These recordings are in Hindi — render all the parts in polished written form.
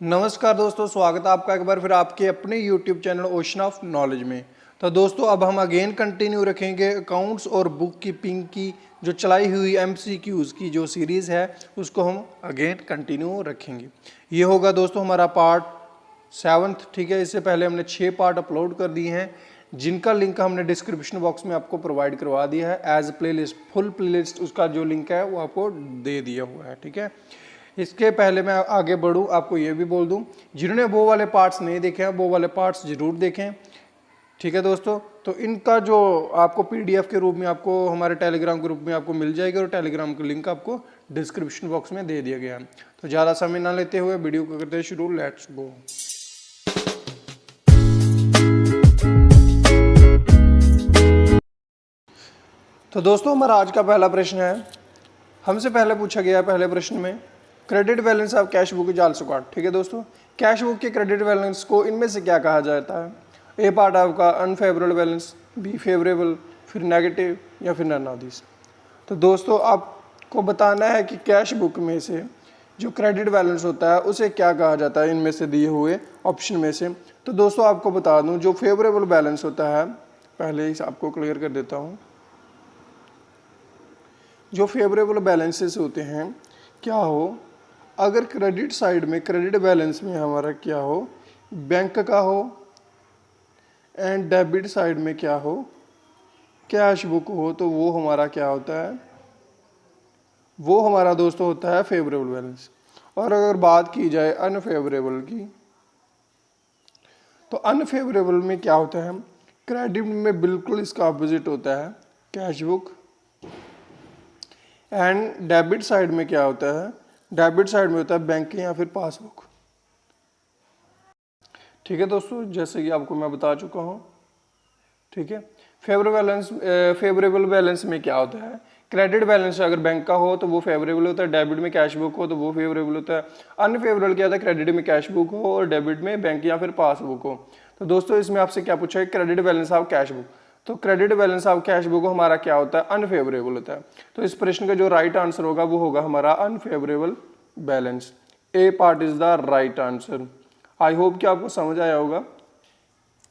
नमस्कार दोस्तों, स्वागत है आपका एक बार फिर आपके अपने YouTube channel ocean of knowledge में। तो दोस्तों अब हम अगेन कंटिन्यू रखेंगे अकाउंट्स और बुक कीपिंग की जो चलाई हुई MCQs की जो सीरीज़ है उसको हम अगेन कंटिन्यू रखेंगे। ये होगा दोस्तों हमारा पार्ट 7, ठीक है। इससे पहले हमने 6 पार्ट अपलोड कर दिए हैं जिनका लिंक हमने डिस्क्रिप्शन बॉक्स में आपको प्रोवाइड करवा दिया है एज प्लेलिस्ट। फुल प्लेलिस्ट उसका जो लिंक है वो आपको दे दिया हुआ है, ठीक है। इसके पहले मैं आगे बढ़ूँ आपको ये भी बोल दूँ, जिन्होंने वो वाले पार्ट्स नहीं देखे हैं वो वाले पार्ट्स ज़रूर देखें, ठीक है दोस्तों। तो इनका जो आपको PDF के रूप में आपको हमारे टेलीग्राम ग्रुप में आपको मिल जाएगी और टेलीग्राम का लिंक आपको डिस्क्रिप्शन बॉक्स में दे दिया गया है। तो ज़्यादा समय ना लेते हुए वीडियो को करते हैं शुरू, लेट्स गो। तो दोस्तों हमारा आज का पहला प्रश्न है, हमसे पहले पूछा गया है पहले प्रश्न में credit balance of cash book is also called, ठीक है दोस्तों। कैश बुक के क्रेडिट बैलेंस को इनमें से क्या कहा जाता है? ए पार्ट आपका अनफेवरेबल बैलेंस, बी फेवरेबल, फिर नेगेटिव या फिर नन ऑफ दिस। तो दोस्तों आपको बताना है कि कैश बुक में से जो क्रेडिट बैलेंस होता है उसे क्या कहा जाता है इनमें से दिए हुए ऑप्शन में से। तो दोस्तों आपको बता दूं जो फेवरेबल बैलेंस होता है, पहले ही आपको क्लियर कर देता हूँ। जो फेवरेबल बैलेंसेस होते हैं क्या हो, अगर क्रेडिट साइड में क्रेडिट बैलेंस में हमारा क्या हो, बैंक का हो, एंड डेबिट साइड में क्या हो, कैश बुक हो, तो वो हमारा क्या होता है, वो हमारा दोस्तों होता है फेवरेबल बैलेंस। और अगर बात की जाए अनफेवरेबल की, तो अनफेवरेबल में क्या होता है, क्रेडिट में बिल्कुल इसका अपोजिट होता है cash book, and debit side में क्या होता है, डेबिट साइड में होता है बैंक या फिर पासबुक, ठीक है दोस्तों, जैसे कि आपको मैं बता चुका हूँ, ठीक है। फेवरेबल बैलेंस में क्या होता है, क्रेडिट बैलेंस अगर बैंक का हो तो वो फेवरेबल होता है, डेबिट में कैश बुक हो तो वो फेवरेबल होता है। अनफेवरेबल क्या होता है, क्रेडिट में कैश बुक हो और डेबिट में बैंक या फिर पासबुक हो। तो दोस्तों इसमें आपसे क्या पूछा है, credit balance of cash book. तो credit balance of cash book हमारा क्या होता है, अनफेवरेबल होता है। तो इस प्रश्न का जो राइट आंसर होगा वो होगा हमारा unfavourable balance. A part is the right answer. I hope कि आपको समझ आया होगा।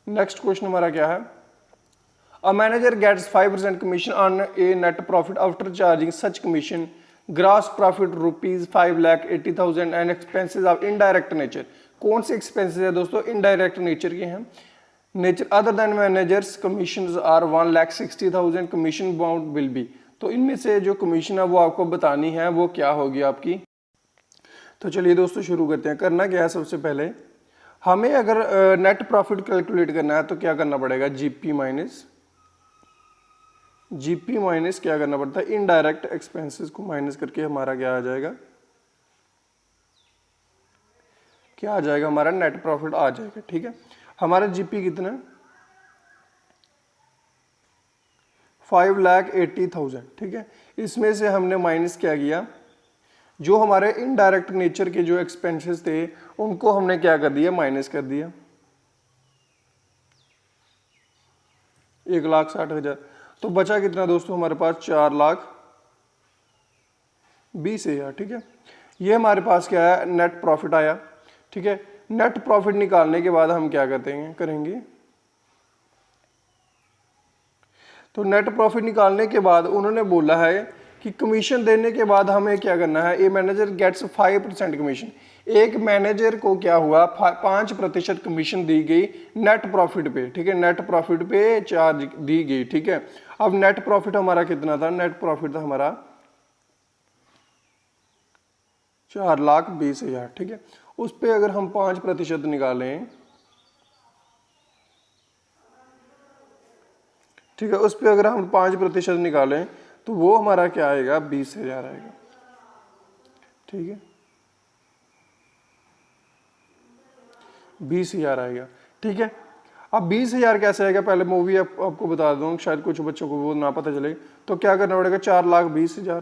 नेक्स्ट क्वेश्चन हमारा क्या है, a manager gets 5% commission on a net profit after charging such commission gross profit ₹5,80,000 and expenses of indirect nature. कौन से एक्सपेंसेस है दोस्तों, इनडायरेक्ट नेचर के हैं। Nature other than manager's commission are 1,60,000 commission amount will be. तो इनमें से जो कमीशन है वो आपको बतानी है, वो क्या होगी आपकी। तो चलिए दोस्तों शुरू करते हैं। करना क्या है, सबसे पहले हमें अगर नेट प्रॉफिट कैलकुलेट करना है तो क्या करना पड़ेगा, जीपी माइनस क्या करना पड़ता है, इनडायरेक्ट एक्सपेंसेस को माइनस करके हमारा क्या आ जाएगा, क्या आ जाएगा, हमारा नेट प्रॉफिट आ जाएगा, ठीक है। हमारा जीपी कितना, 5,80,000, ठीक है। इसमें से हमने माइनस क्या किया, जो हमारे इनडायरेक्ट नेचर के जो एक्सपेंसेस थे उनको हमने क्या कर दिया, माइनस कर दिया, 1,60,000। तो बचा कितना दोस्तों हमारे पास, 4,20,000, ठीक है। ये हमारे पास क्या है, नेट प्रॉफिट आया, ठीक है। नेट प्रॉफिट निकालने के बाद हम क्या करेंगे, तो नेट प्रॉफिट निकालने के बाद उन्होंने बोला है कि कमीशन देने के बाद हमें क्या करना है, ए मैनेजर गेट्स 5% कमीशन। एक मैनेजर को क्या हुआ, 5% कमीशन दी गई नेट प्रॉफिट पे, ठीक है। नेट प्रॉफिट पे चार्ज दी गई, ठीक है। अब नेट प्रॉफिट हमारा कितना था, नेट प्रॉफिट था हमारा 4,20,000, ठीक है। उस पे अगर हम 5% निकालें, ठीक है, उस पे अगर हम 5% निकालें तो वो हमारा क्या आएगा, 20,000 आएगा, ठीक है, 20,000 आएगा, ठीक है। अब 20,000 कैसे आएगा, पहले मैं वो भी आपको बता दूं, शायद कुछ बच्चों को वो ना पता चले। तो क्या करना पड़ेगा, 4,20,000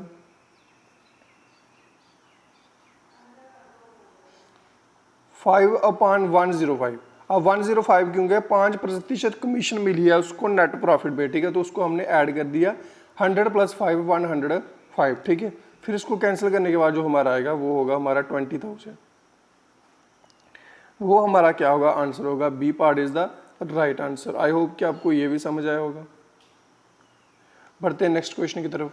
5/105। अब 105 क्यों गया, 5% कमीशन मिली है उसको नेट प्रॉफिट पे, ठीक है। तो उसको हमने ऐड कर दिया 100 + 5 105, ठीक है। फिर इसको कैंसिल करने के बाद जो हमारा आएगा वो होगा हमारा 20,000, वो हमारा क्या होगा, आंसर होगा। B part is the right answer. I hope कि आपको ये भी समझ आया होगा। बढ़ते हैं नेक्स्ट क्वेश्चन की तरफ।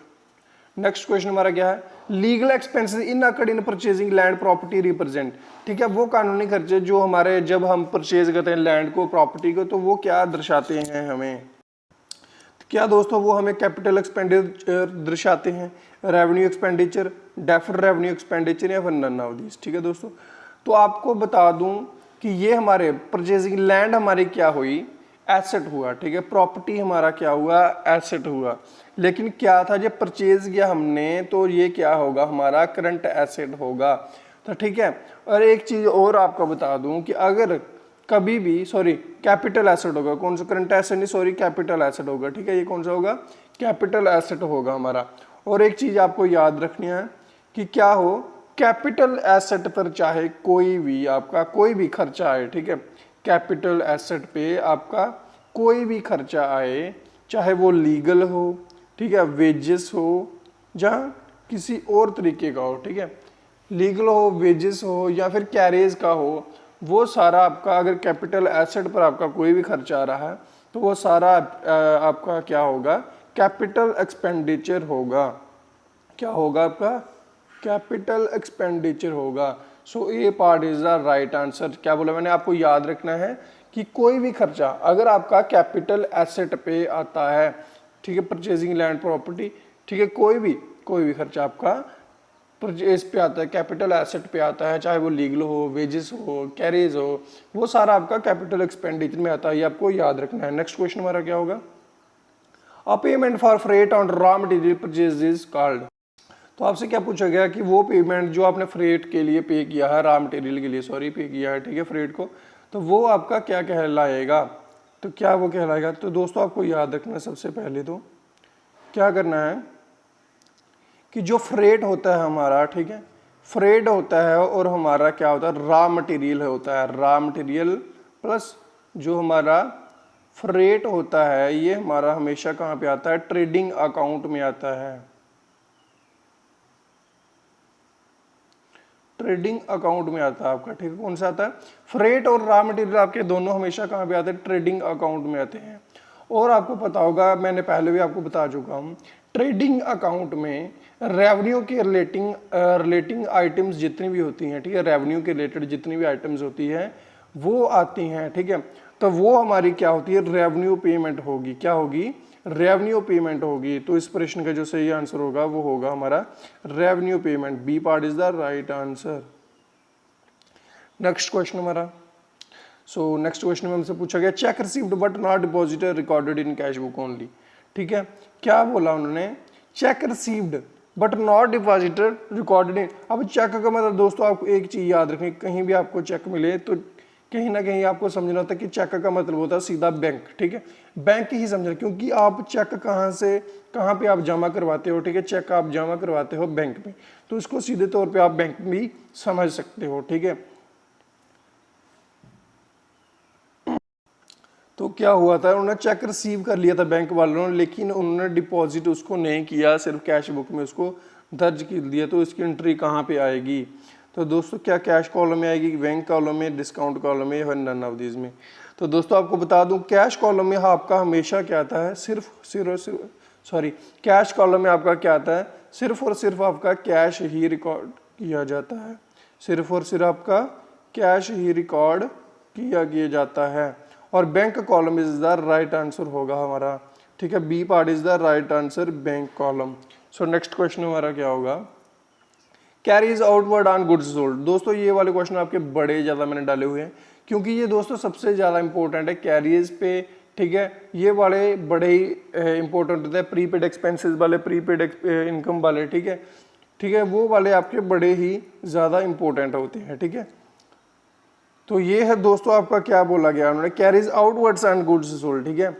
नेक्स्ट क्वेश्चन हमारा क्या है, legal expenses in occurred in purchasing land property represent. ठीक है, वो कानूनी खर्चे जो हमारे जब हम परचेज करते हैं लैंड को, प्रॉपर्टी को, तो वो क्या दर्शाते हैं हमें, क्या दोस्तों, वो हमें कैपिटल एक्सपेंडिचर दर्शाते हैं, revenue expenditure, deferred revenue expenditure, या फिर नन ऑफ दिस। ठीक है दोस्तों, तो आपको बता दूं कि ये हमारे परचेजिंग लैंड हमारी क्या हुई, एसेट हुआ। ठीक है, प्रॉपर्टी हमारा क्या हुआ, एसेट हुआ। लेकिन क्या था, जब परचेज किया हमने तो ये क्या होगा, हमारा करंट एसेट होगा। तो ठीक है, और एक चीज और आपको बता दूं कि अगर कभी भी, सॉरी, कैपिटल एसेट होगा, कौन सा, करंट एसेट नहीं, सॉरी, कैपिटल एसेट होगा। ठीक है, ये कौन सा होगा, कैपिटल एसेट होगा हमारा। और एक चीज आपको याद रखनी है कि क्या हो, कैपिटल एसेट पर चाहे कोई भी आपका कोई भी खर्चा आए, ठीक है, कैपिटल एसेट पे आपका कोई भी खर्चा आए, चाहे वो लीगल हो, ठीक है, वेजेस हो, जहाँ किसी और तरीके का हो, ठीक है, लीगल हो, वेजेस हो, या फिर कैरेज का हो, वो सारा आपका, अगर कैपिटल एसेट पर आपका कोई भी खर्चा आ रहा है तो वो सारा आपका क्या होगा, कैपिटल एक्सपेंडिचर होगा। क्या होगा आपका, कैपिटल एक्सपेंडिचर होगा। So A part is the right answer. क्या बोला मैंने, आपको याद रखना है कि कोई भी खर्चा अगर आपका कैपिटल एसेट पे आता है, ठीक है, परचेजिंग लैंड प्रॉपर्टी, ठीक है, कोई भी खर्चा आपका परचेज पे आता है, कैपिटल एसेट पे आता है, चाहे वो लीगल हो, वेजेस हो, कैरेज हो, वो सारा आपका कैपिटल एक्सपेंडिचर में आता है। ये आपको याद रखना है। नेक्स्ट क्वेश्चन हमारा क्या होगा, अ payment for freight on raw material purchase is called. तो आपसे क्या पूछा गया कि वो पेमेंट जो आपने फ्रेट के लिए पे किया है, रॉ मटेरियल के लिए सॉरी पे किया है, ठीक है, फ्रेट को, तो वो आपका क्या कहलाएगा, तो क्या वो कहलाएगा। तो दोस्तों आपको याद रखना है, सबसे पहले तो क्या करना है कि जो फ्रेट होता है हमारा, ठीक है, फ्रेट होता है और हमारा क्या होता है, रॉ मटेरियल होता है, रॉ मटेरियल प्लस जो हमारा फ्रेट होता है, ये हमारा हमेशा कहाँ पे आता है, ट्रेडिंग अकाउंट में आता है। ट्रेडिंग अकाउंट में आता है आपका, ठीक है, कौन सा आता है, फ्रेट और रॉ मटेरियल आपके दोनों हमेशा कहाँ पे आते हैं, ट्रेडिंग अकाउंट में आते हैं। और आपको पता होगा, मैंने पहले भी आपको बता चुका हूँ, ट्रेडिंग अकाउंट में रेवेन्यू के रिलेटिंग आइटम्स जितनी भी होती हैं, ठीक है, रेवेन्यू के रिलेटेड जितनी भी आइटम्स होती हैं वो आती हैं, ठीक है, तो वो हमारी क्या होती है, रेवेन्यू पेमेंट होगी। क्या होगी, रेवेन्यू पेमेंट होगी। तो इस प्रश्न का जो सही आंसर होगा वो होगा हमारा revenue payment. B part is the right answer. Next question हमारा, सो नेक्स्ट क्वेश्चन में हमसे पूछा गया, cheque received but not deposited recorded in cash book only. ठीक है, क्या बोला उन्होंने, cheque received but not deposited recorded in. अब चेक का मतलब दोस्तों आपको एक चीज याद रखें, कहीं भी आपको चेक मिले तो कहीं ना कहीं आपको समझना होता है कि चेक का मतलब होता है सीधा बैंक, ठीक है, बैंक ही समझना, क्योंकि आप चेक कहाँ से कहाँ पे आप जमा करवाते हो, ठीक है, चेक आप जमा करवाते हो बैंक में, तो इसको सीधे तौर पे आप बैंक में भी समझ सकते हो, ठीक है। तो क्या हुआ था, उन्होंने चेक रिसीव कर लिया था बैंक वालों ने, लेकिन उन्होंने डिपॉजिट उसको नहीं किया, सिर्फ कैश बुक में उसको दर्ज कर दिया। तो इसकी एंट्री कहाँ पे आएगी, तो दोस्तों क्या कैश कॉलम में आएगी, बैंक कॉलम में, डिस्काउंट कॉलम में, या नन ऑफ दीज में। तो दोस्तों आपको बता दूं, कैश कॉलम में आपका हमेशा क्या आता है, कैश कॉलम में आपका क्या आता है, सिर्फ और सिर्फ आपका कैश ही रिकॉर्ड किया जाता है, सिर्फ और सिर्फ आपका कैश ही रिकॉर्ड किया जाता है। और bank column is the right answer होगा हमारा, ठीक है, B part is the right answer, bank column. So next question हमारा क्या होगा, carriage outward on goods sold. दोस्तों ये वाले क्वेश्चन आपके बड़े ज़्यादा मैंने डाले हुए हैं, क्योंकि ये दोस्तों सबसे ज़्यादा इंपॉर्टेंट है कैरियर्स पे, ठीक है, ये वाले बड़े ही इंपॉर्टेंट होते हैं, प्रीपेड एक्सपेंसेस वाले, प्रीपेड इनकम वाले, ठीक है, वो वाले आपके बड़े ही ज़्यादा इंपॉर्टेंट होते हैं, ठीक है। तो ये है दोस्तों आपका क्या बोला गया उन्होंने, carries outwards and goods sold, ठीक है,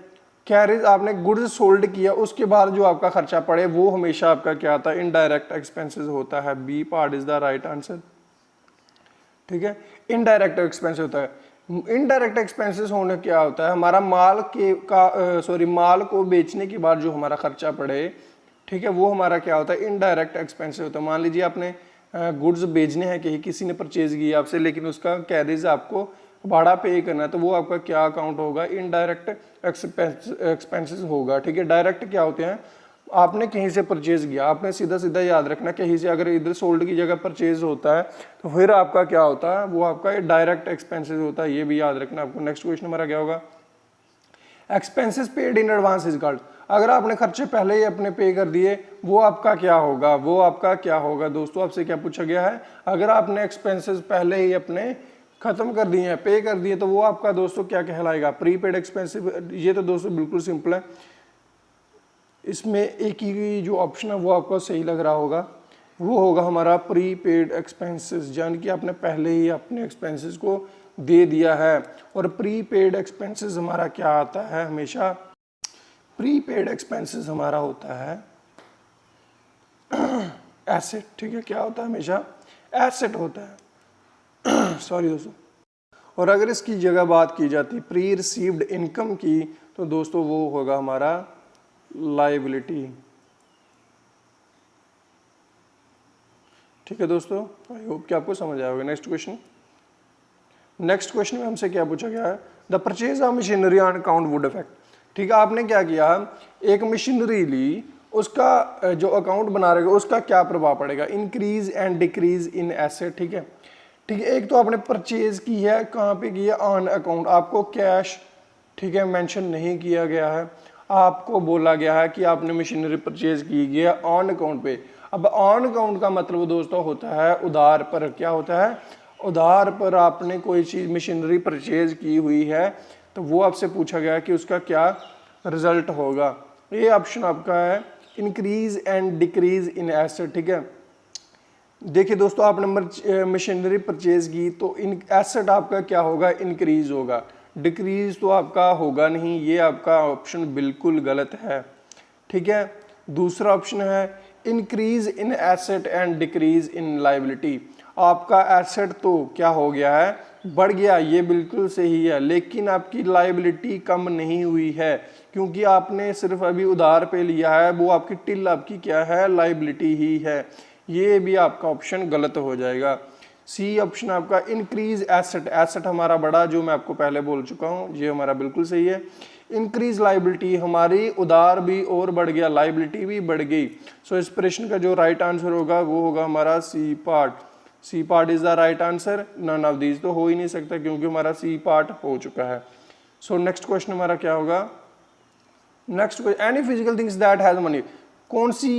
कैरीज आपने गुड्स सोल्ड किया, उसके बाद जो आपका खर्चा पड़े वो हमेशा आपका क्या आता है, इनडायरेक्ट एक्सपेंसेस होता है। B part is the right answer, ठीक है, इनडायरेक्ट एक्सपेंस होता है। इनडायरेक्ट एक्सपेंसेस होने क्या होता है, हमारा माल को बेचने के बाद जो हमारा खर्चा पड़े, ठीक है, वो हमारा क्या होता है, इनडायरेक्ट एक्सपेंसेस होता है। मान लीजिए आपने गुड्स भेजने हैं, कहीं किसी ने परचेज किया आपसे लेकिन उसका कैरेज आपको भाड़ा पे करना है, तो वो आपका क्या अकाउंट होगा, इनडायरेक्ट एक्सपेंसेस होगा। ठीक है, डायरेक्ट क्या होते हैं, आपने कहीं से परचेज किया, आपने सीधा सीधा याद रखना, कहीं से अगर इधर सोल्ड की जगह परचेज होता है तो फिर आपका क्या होता है, वो आपका डायरेक्ट एक्सपेंसेस होता है, ये भी याद रखना आपको। नेक्स्ट क्वेश्चन हमारा क्या होगा, expenses paid in advance is called, अगर आपने खर्चे पहले ही अपने पे कर दिए वो आपका क्या होगा, वो आपका क्या होगा। दोस्तों आपसे क्या पूछा गया है, अगर आपने एक्सपेंसेस पहले ही अपने खत्म कर दिए हैं, पे कर दिए, तो वो आपका दोस्तों क्या कहलाएगा, प्रीपेड एक्सपेंसिव। ये तो दोस्तों बिल्कुल सिंपल है, इसमें एक ही जो ऑप्शन है वो आपको सही लग रहा होगा, वो होगा हमारा प्रीपेड एक्सपेंसेस, यानी कि आपने पहले ही अपने एक्सपेंसेस को दे दिया है। और प्रीपेड एक्सपेंसेस हमारा क्या आता है, हमेशा प्रीपेड एक्सपेंसेस हमारा होता है एसेट। ठीक है, क्या होता है, हमेशा एसेट होता है सॉरी दोस्तों। और अगर इसकी जगह बात की जाती प्री रिसीव्ड इनकम की, तो दोस्तों वो होगा हमारा लायबिलिटी। ठीक है दोस्तों, आई होप कि आपको समझ आया होगा। नेक्स्ट क्वेश्चन में हमसे क्या पूछा गया है, the purchase of machinery on account would affect. ठीक है, आपने क्या किया, एक मशीनरी ली, उसका जो अकाउंट बना रहेगा उसका क्या प्रभाव पड़ेगा, increase and decrease in asset. ठीक है, एक तो आपने परचेज की है, कहाँ पे की है, ऑन अकाउंट, आपको कैश ठीक है मेंशन नहीं किया गया है, आपको बोला गया है कि आपने मशीनरी परचेज की है ऑन अकाउंट पे। अब ऑन अकाउंट का मतलब दोस्तों होता है उधार पर, क्या होता है, उधार पर आपने कोई चीज़ मशीनरी परचेज की हुई है, तो वो आपसे पूछा गया कि उसका क्या रिजल्ट होगा। ये ऑप्शन आपका है increase and decrease in asset. ठीक है, देखिए दोस्तों, आपने मशीनरी परचेज की तो इन एसेट आपका क्या होगा, इंक्रीज होगा, डिक्रीज तो आपका होगा नहीं, ये आपका ऑप्शन बिल्कुल गलत है। ठीक है, दूसरा ऑप्शन है increase in asset and decrease in liability, आपका एसेट तो क्या हो गया है, बढ़ गया, ये बिल्कुल सही है, लेकिन आपकी लायबिलिटी कम नहीं हुई है, क्योंकि आपने सिर्फ अभी उधार पे लिया है, वो आपकी टिल आपकी क्या है, लायबिलिटी ही है। ये भी आपका ऑप्शन गलत हो जाएगा। सी ऑप्शन आपका इंक्रीज एसेट, एसेट हमारा बढ़ा, जो मैं आपको पहले बोल चुका हूँ, ये हमारा बिल्कुल सही है। इंक्रीज लायबिलिटी, हमारी उधार भी और बढ़ गया, लायबिलिटी भी बढ़ गई। सो इस प्रश्न का जो राइट आंसर होगा वो होगा हमारा C part. C part is the right answer, none of these तो हो ही नहीं सकता क्योंकि हमारा सी पार्ट हो चुका है। सो नेक्स्ट क्वेश्चन हमारा क्या होगा, next question, any physical things that has money, कौन सी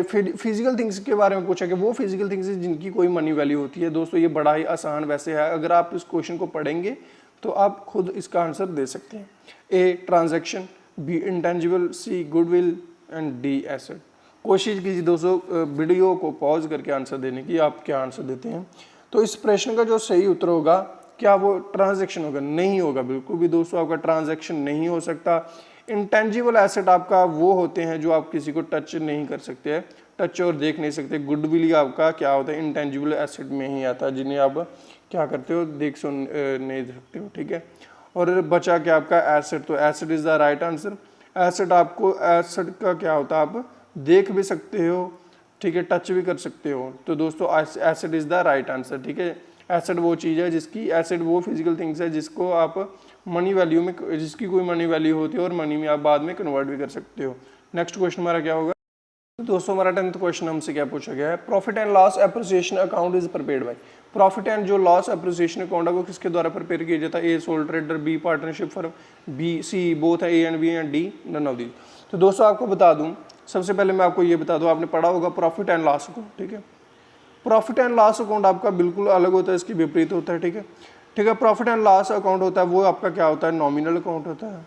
फिजिकल थिंग्स के बारे में पूछा कि वो फिजिकल थिंग्स जिनकी कोई मनी वैल्यू होती है। दोस्तों ये बड़ा ही आसान वैसे है, अगर आप इस क्वेश्चन को पढ़ेंगे तो आप खुद इसका आंसर दे सकते हैं। A transaction, B intangible, C goodwill and D asset. कोशिश कीजिए दोस्तों वीडियो को पॉज करके आंसर देने की, आप क्या आंसर देते हैं। तो इस प्रश्न का जो सही उत्तर होगा, क्या वो ट्रांजैक्शन होगा, नहीं होगा, बिल्कुल भी दोस्तों आपका ट्रांजैक्शन नहीं हो सकता। इंटेंजिबल एसेट आपका वो होते हैं जो आप किसी को टच नहीं कर सकते हैं, टच और देख नहीं सकते। गुडविल आपका क्या होता है, इंटेंजिबल एसेट में ही आता है, जिन्हें आप क्या करते हो, देख सुन नहीं सकते हो। ठीक है, और बचा क्या आपका एसेट, तो asset is the right answer. Asset आपको, एसेट का क्या होता है, आप देख भी सकते हो, ठीक है, टच भी कर सकते हो, तो दोस्तों asset is the right answer. ठीक है, एसेट वो चीज़ है जिसकी, एसेट वो फिजिकल थिंग्स है जिसको आप मनी वैल्यू में, जिसकी कोई मनी वैल्यू होती है और मनी में आप बाद में कन्वर्ट भी कर सकते हो। नेक्स्ट क्वेश्चन हमारा क्या होगा, तो दोस्तों हमारा 10th क्वेश्चन हमसे क्या पूछा गया है, profit and loss appreciation account is prepared by. Profit and जो लॉस एप्रिसिएशन अकाउंट है वो किसके द्वारा प्रिपेयर किया जाता है, A sole trader, B partnership firm, B C both है, A and B and D none of these. तो दोस्तों आपको बता दूं, सबसे पहले मैं आपको ये बता दूं, आपने पढ़ा होगा प्रॉफिट एंड लॉस अकाउंट। ठीक है, प्रॉफिट एंड लॉस अकाउंट आपका बिल्कुल अलग होता है, इसकी विपरीत होता है। ठीक है, ठीक है, प्रॉफिट एंड लॉस अकाउंट होता है वो आपका क्या होता है, नॉमिनल अकाउंट होता है,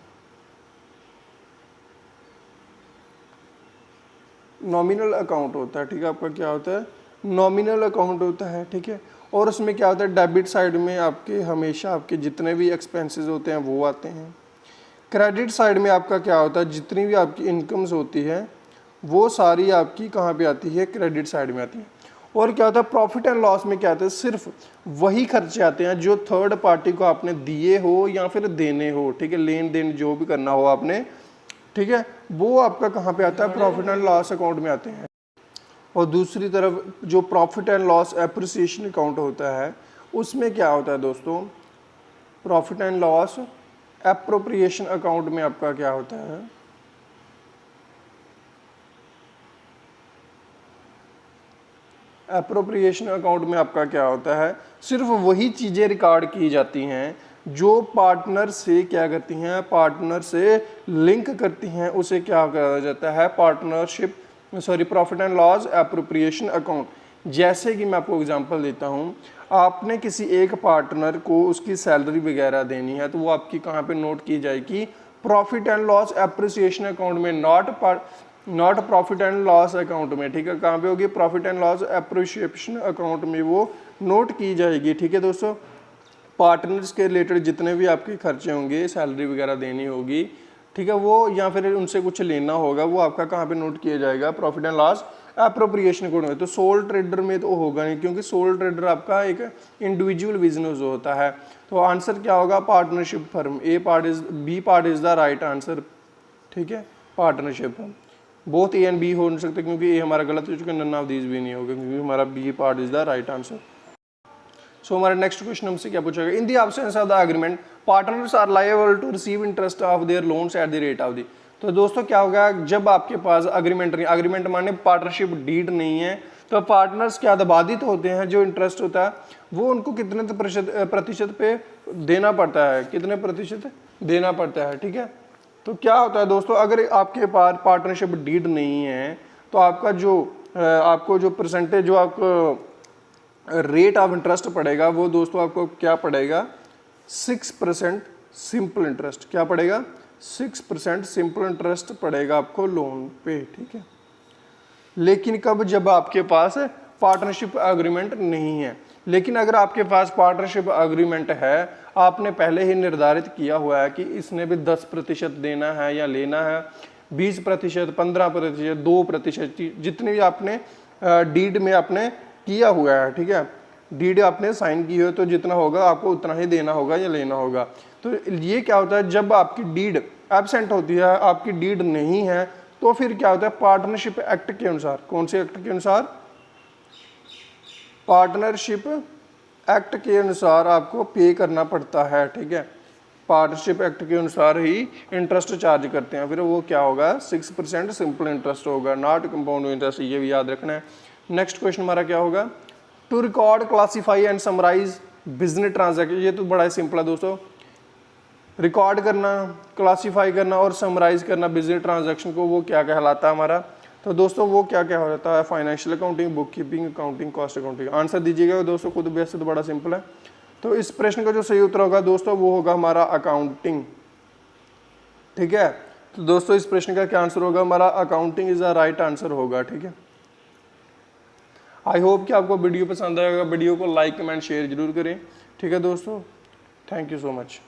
नॉमिनल अकाउंट होता है। ठीक है, आपका क्या होता है, नॉमिनल अकाउंट होता है। ठीक है, और उसमें क्या होता है, डेबिट साइड में आपके हमेशा आपके जितने भी एक्सपेंसेस होते हैं वो आते हैं। क्रेडिट साइड में आपका क्या होता है, जितनी भी आपकी इनकम्स होती है वो सारी आपकी कहाँ पे आती है, क्रेडिट साइड में आती है। और क्या होता है, प्रॉफिट एंड लॉस में क्या होता है, सिर्फ वही खर्चे आते हैं जो थर्ड पार्टी को आपने दिए हो या फिर देने हो। ठीक है, लेन देन जो भी करना हो आपने, ठीक है, वो आपका कहाँ पे आता है, प्रॉफिट एंड लॉस अकाउंट में आते हैं। और दूसरी तरफ जो profit and loss appreciation account होता है उसमें क्या होता है दोस्तों, profit and loss appropriation account में आपका क्या होता है, एप्रोप्रिएशन अकाउंट में आपका क्या होता है, सिर्फ वही चीज़ें रिकॉर्ड की जाती हैं जो पार्टनर से क्या करती हैं, पार्टनर से लिंक करती हैं, उसे क्या कहा जाता है, partnership profit and loss appropriation account. जैसे कि मैं आपको एग्जांपल देता हूं, आपने किसी एक पार्टनर को उसकी सैलरी वगैरह देनी है तो वो आपकी कहाँ पे नोट की जाएगी, profit and loss appreciation account में, not profit and loss account में, ठीक है। कहाँ पे होगी, profit and loss appreciation account में वो नोट की जाएगी, ठीक है दोस्तों। पार्टनर्स के रिलेटेड जितने भी आपके खर्चे होंगे, सैलरी वगैरह देनी होगी, ठीक है, वो या फिर उनसे कुछ लेना होगा, वो आपका कहाँ पे नोट किया जाएगा, profit and loss appropriation account में। तो सोल ट्रेडर में तो होगा नहीं, क्योंकि सोल ट्रेडर आपका एक इंडिविजुअल बिजनेस होता है। तो आंसर क्या होगा, partnership firm. B part is the right answer, ठीक है, partnership. Both A and B हो नहीं सकते क्योंकि ए हमारा गलत हो चुका है, नन ऑफ दीज भी नहीं होगा क्योंकि हमारा B part is the right answer. So हमारा नेक्स्ट क्वेश्चन हमसे क्या पूछा गया, in the absence of the agreement partners are liable to receive interest of their loans at the rate of the. तो दोस्तों क्या होगा, जब आपके पास अग्रीमेंट नहीं, अग्रीमेंट माने पार्टनरशिप डीड नहीं है, तो पार्टनर्स क्या बाधित होते हैं, जो इंटरेस्ट होता है वो उनको कितने प्रतिशत पे देना पड़ता है, कितने प्रतिशत देना पड़ता है, ठीक है। तो क्या होता है दोस्तों, अगर आपके पास पार्टनरशिप डीड नहीं है तो आपका जो आपको जो परसेंटेज, जो आपको रेट ऑफ इंटरेस्ट पड़ेगा वो दोस्तों आपको क्या पड़ेगा, 6% सिंपल इंटरेस्ट। क्या पड़ेगा, 6% सिंपल इंटरेस्ट पड़ेगा आपको लोन पे, ठीक है। लेकिन कब, जब आपके पास पार्टनरशिप एग्रीमेंट नहीं है। लेकिन अगर आपके पास पार्टनरशिप एग्रीमेंट है, आपने पहले ही निर्धारित किया हुआ है कि इसने भी 10% देना है या लेना है, 20%, 15%, 2%, जितने भी आपने डीड में आपने किया हुआ है, ठीक है, डीड आपने साइन की हो तो जितना होगा आपको उतना ही देना होगा या लेना होगा। तो ये क्या होता है, जब आपकी डीड एब्सेंट होती है, आपकी डीड नहीं है, तो फिर क्या होता है, पार्टनरशिप एक्ट के अनुसार, कौन से एक्ट के अनुसार, पार्टनरशिप एक्ट के अनुसार आपको पे करना पड़ता है, ठीक है। पार्टनरशिप एक्ट के अनुसार ही इंटरेस्ट चार्ज करते हैं, फिर वो क्या होगा, 6% सिंपल इंटरेस्ट होगा, नॉट कंपाउंड इंटरेस्ट, ये भी याद रखना है। नेक्स्ट क्वेश्चन हमारा क्या होगा, to record, classify and summarise business transaction. ये तो बड़ा ही सिंपल है दोस्तों, रिकॉर्ड करना, क्लासीफाई करना और समराइज करना बिजनेस ट्रांजैक्शन को, वो क्या कहलाता है हमारा। तो दोस्तों वो क्या क्या हो जाता है, financial accounting, book keeping, accounting, cost accounting. Answer दीजिएगा दोस्तों, खुद वैसे तो बड़ा सिंपल है। तो इस प्रश्न का जो सही उत्तर होगा दोस्तों वो होगा हमारा अकाउंटिंग, ठीक है। तो दोस्तों इस प्रश्न का क्या आंसर होगा, हमारा accounting is the right answer होगा, ठीक है। आई होप कि आपको वीडियो पसंद आएगा, वीडियो को लाइक कमेंट शेयर जरूर करें, ठीक है दोस्तों। Thank you so much.